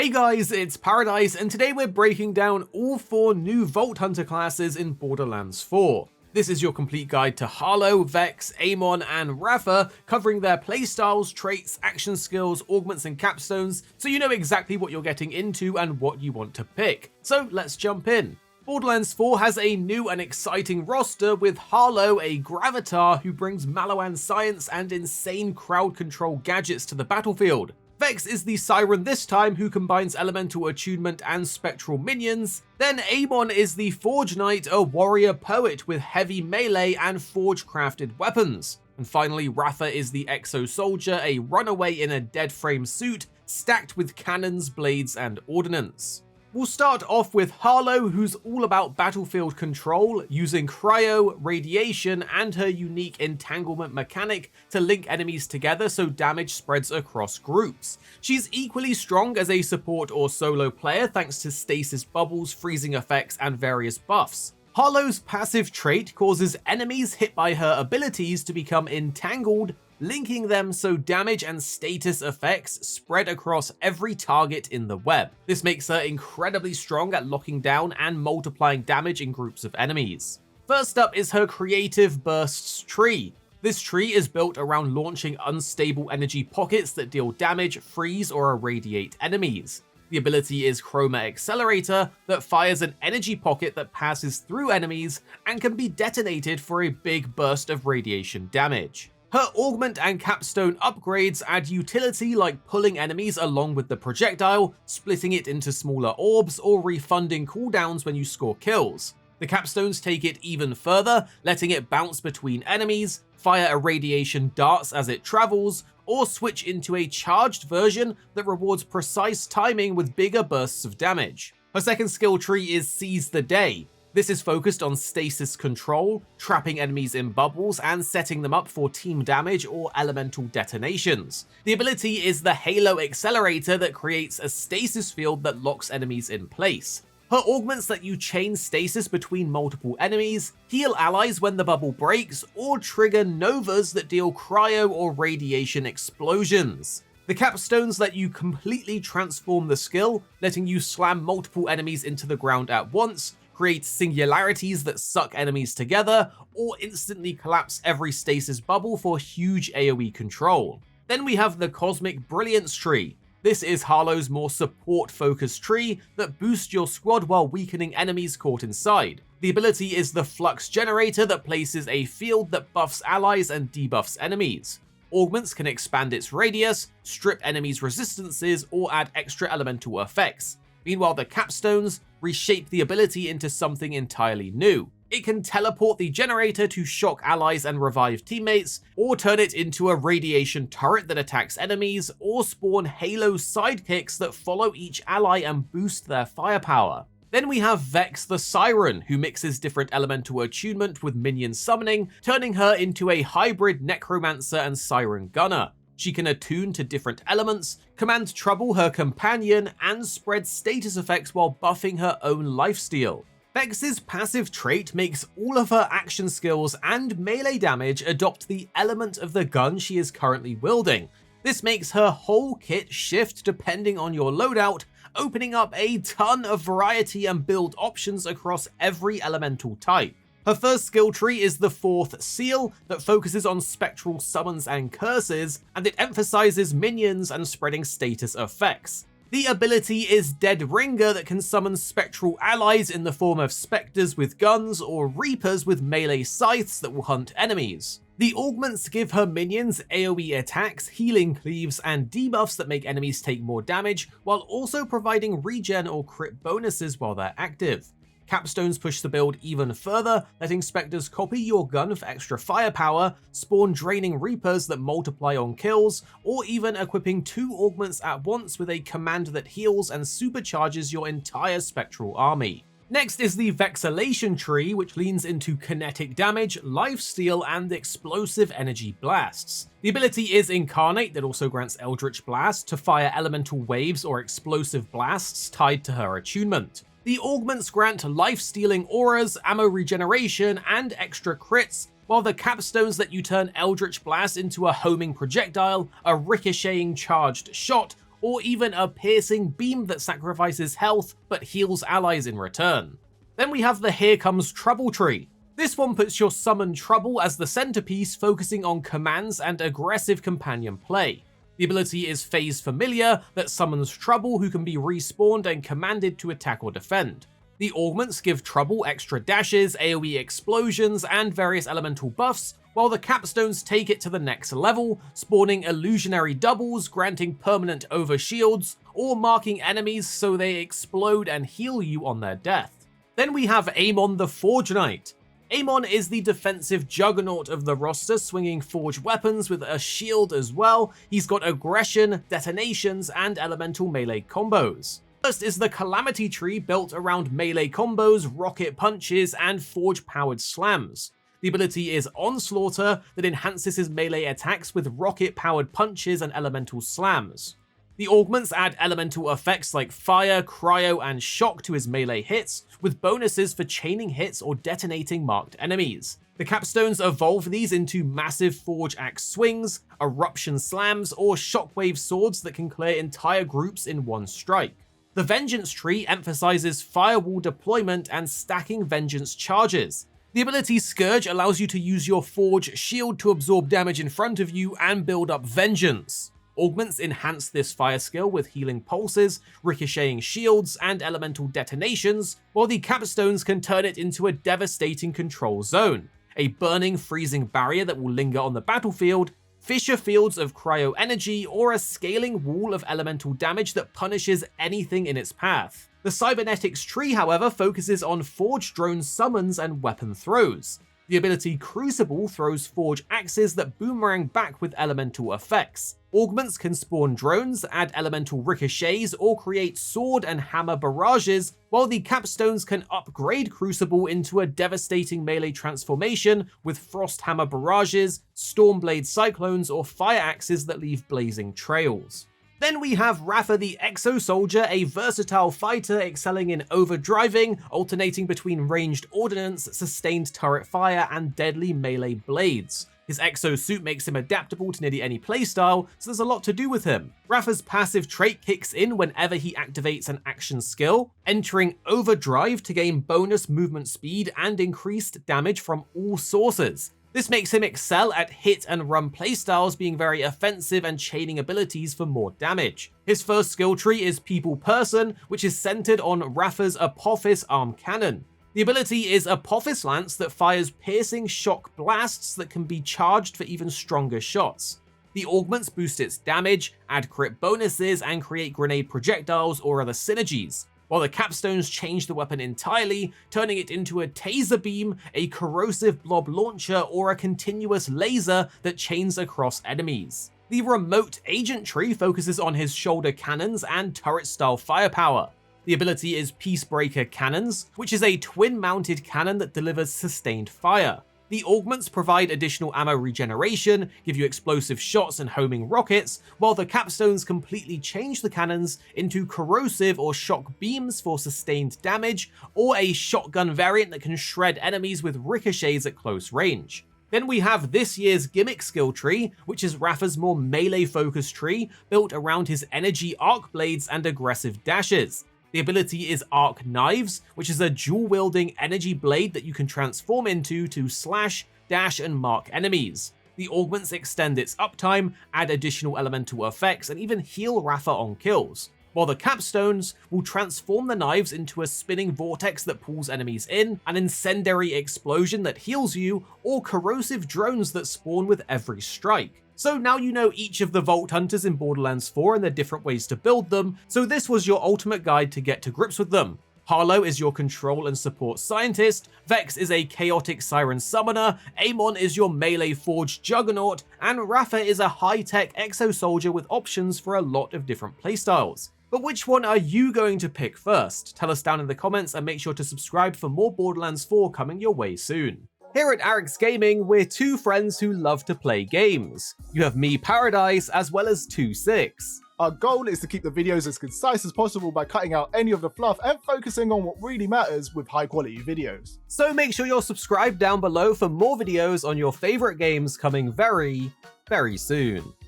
Hey guys, it's Paradise, and today we're breaking down all 4 new Vault Hunter classes in Borderlands 4. This is your complete guide to Harlowe, Vex, Amon, and Rafa, covering their playstyles, traits, action skills, augments, and capstones, so you know exactly what you're getting into and what you want to pick. So let's jump in. Borderlands 4 has a new and exciting roster with Harlowe, a Gravitar who brings Maliwan science and insane crowd control gadgets to the battlefield. Vex is the Siren this time, who combines elemental attunement and spectral minions. Then Amon is the Forgeknight, a warrior poet with heavy melee and forge-crafted weapons. And finally, Rafa is the Exo-Soldier, a runaway in a dead frame suit, stacked with cannons, blades, and ordnance. We'll start off with Harlowe, who's all about battlefield control, using cryo, radiation, and her unique entanglement mechanic to link enemies together so damage spreads across groups. She's equally strong as a support or solo player thanks to stasis bubbles, freezing effects, and various buffs. Harlowe's passive trait causes enemies hit by her abilities to become entangled, linking them so damage and status effects spread across every target in the web. This makes her incredibly strong at locking down and multiplying damage in groups of enemies. First up is her creative bursts tree. This tree is built around launching unstable energy pockets that deal damage, freeze, or irradiate enemies. The ability is CHROMA Accelerator that fires an energy pocket that passes through enemies and can be detonated for a big burst of radiation damage. Her augment and capstone upgrades add utility like pulling enemies along with the projectile, splitting it into smaller orbs, or refunding cooldowns when you score kills. The capstones take it even further, letting it bounce between enemies, fire irradiation darts as it travels, or switch into a charged version that rewards precise timing with bigger bursts of damage. Her second skill tree is Seize the Day. This is focused on stasis control, trapping enemies in bubbles, and setting them up for team damage or elemental detonations. The ability is the Harlowe Accelerator that creates a stasis field that locks enemies in place. Her augments let you chain stasis between multiple enemies, heal allies when the bubble breaks, or trigger novas that deal cryo or radiation explosions. The capstones let you completely transform the skill, letting you slam multiple enemies into the ground at once, create singularities that suck enemies together, or instantly collapse every stasis bubble for huge AoE control. Then we have the Cosmic Brilliance Tree. This is Harlowe's more support-focused tree that boosts your squad while weakening enemies caught inside. The ability is the Flux Generator that places a field that buffs allies and debuffs enemies. Augments can expand its radius, strip enemies' resistances, or add extra elemental effects. Meanwhile, the capstones reshape the ability into something entirely new. It can teleport the generator to shock allies and revive teammates, or turn it into a radiation turret that attacks enemies, or spawn Halo sidekicks that follow each ally and boost their firepower. Then we have Vex the Siren, who mixes different elemental attunement with minion summoning, turning her into a hybrid necromancer and siren gunner. She can attune to different elements, command trouble her companion, and spread status effects while buffing her own lifesteal. Vex's passive trait makes all of her action skills and melee damage adopt the element of the gun she is currently wielding. This makes her whole kit shift depending on your loadout, opening up a ton of variety and build options across every elemental type. Her first skill tree is the Fourth Seal that focuses on spectral summons and curses, and it emphasizes minions and spreading status effects. The ability is Dead Ringer that can summon spectral allies in the form of specters with guns or reapers with melee scythes that will hunt enemies. The augments give her minions AoE attacks, healing cleaves, and debuffs that make enemies take more damage, while also providing regen or crit bonuses while they're active. Capstones push the build even further, letting specters copy your gun for extra firepower, spawn draining reapers that multiply on kills, or even equipping 2 augments at once with a command that heals and supercharges your entire spectral army. Next is the Vexcalation Tree, which leans into kinetic damage, lifesteal, and explosive energy blasts. The ability is Incarnate that also grants Eldritch Blast to fire elemental waves or explosive blasts tied to her attunement. The augments grant life-stealing auras, ammo regeneration, and extra crits, while the capstones let you turn Eldritch Blast into a homing projectile, a ricocheting charged shot, or even a piercing beam that sacrifices health but heals allies in return. Then we have the Here Comes Trouble tree. This one puts your summon Trouble as the centerpiece, focusing on commands and aggressive companion play. The ability is Phase Phamiliar that summons Trouble, who can be respawned and commanded to attack or defend. The augments give Trouble extra dashes, AoE explosions, and various elemental buffs, while the capstones take it to the next level, spawning illusionary doubles, granting permanent overshields, or marking enemies so they explode and heal you on their death. Then we have Amon the Forgeknight. Amon is the defensive juggernaut of the roster, swinging forged weapons with a shield as well. He's got aggression, detonations, and elemental melee combos. First is the Calamity Tree, built around melee combos, rocket punches, and forge-powered slams. The ability is Onslaughter that enhances his melee attacks with rocket-powered punches and elemental slams. The augments add elemental effects like fire, cryo, and shock to his melee hits, with bonuses for chaining hits or detonating marked enemies. The capstones evolve these into massive forge axe swings, eruption slams, or shockwave swords that can clear entire groups in one strike. The Vengeance Tree emphasizes firewall deployment and stacking vengeance charges. The ability Scourge allows you to use your forge shield to absorb damage in front of you and build up vengeance. Augments enhance this fire skill with healing pulses, ricocheting shields, and elemental detonations, while the capstones can turn it into a devastating control zone, a burning, freezing barrier that will linger on the battlefield, fissure fields of cryo energy, or a scaling wall of elemental damage that punishes anything in its path. The Cybernetics Tree, however, focuses on forge drone summons and weapon throws. The ability Crucible throws forge axes that boomerang back with elemental effects. Augments can spawn drones, add elemental ricochets, or create sword and hammer barrages, while the capstones can upgrade Crucible into a devastating melee transformation with frost hammer barrages, stormblade cyclones, or fire axes that leave blazing trails. Then we have Rafa the Exo-Soldier, a versatile fighter excelling in overdriving, alternating between ranged ordnance, sustained turret fire, and deadly melee blades. His exo-suit makes him adaptable to nearly any playstyle, so there's a lot to do with him. Rafa's passive trait kicks in whenever he activates an action skill, entering overdrive to gain bonus movement speed and increased damage from all sources. This makes him excel at hit and run playstyles, being very offensive and chaining abilities for more damage. His first skill tree is People Person, which is centered on Rafa's APOPHiS arm cannon. The ability is APOPHiS Lance that fires piercing shock blasts that can be charged for even stronger shots. The augments boost its damage, add crit bonuses, and create grenade projectiles or other synergies, while the capstones change the weapon entirely, turning it into a taser beam, a corrosive blob launcher, or a continuous laser that chains across enemies. The Remote Agent Tree focuses on his shoulder cannons and turret-style firepower. The ability is Peacebreaker Cannons, which is a twin-mounted cannon that delivers sustained fire. The augments provide additional ammo regeneration, give you explosive shots and homing rockets, while the capstones completely change the cannons into corrosive or shock beams for sustained damage, or a shotgun variant that can shred enemies with ricochets at close range. Then we have this year's Gimmick skill tree, which is Rafa's more melee-focused tree, built around his energy arc blades and aggressive dashes. The ability is Arc Knives, which is a dual-wielding energy blade that you can transform into to slash, dash, and mark enemies. The augments extend its uptime, add additional elemental effects, and even heal Rafa on kills, while the capstones will transform the knives into a spinning vortex that pulls enemies in, an incendiary explosion that heals you, or corrosive drones that spawn with every strike. So now you know each of the Vault Hunters in Borderlands 4 and their different ways to build them, so this was your ultimate guide to get to grips with them. Harlowe is your control and support scientist, Vex is a chaotic siren summoner, Amon is your melee forged juggernaut, and Rafa is a high-tech exo-soldier with options for a lot of different playstyles. But which one are you going to pick first? Tell us down in the comments and make sure to subscribe for more Borderlands 4 coming your way soon. Here at Arix Gaming, we're two friends who love to play games. You have me, Paradise, as well as 2-6. Our goal is to keep the videos as concise as possible by cutting out any of the fluff and focusing on what really matters with high quality videos. So make sure you're subscribed down below for more videos on your favorite games coming very, very soon.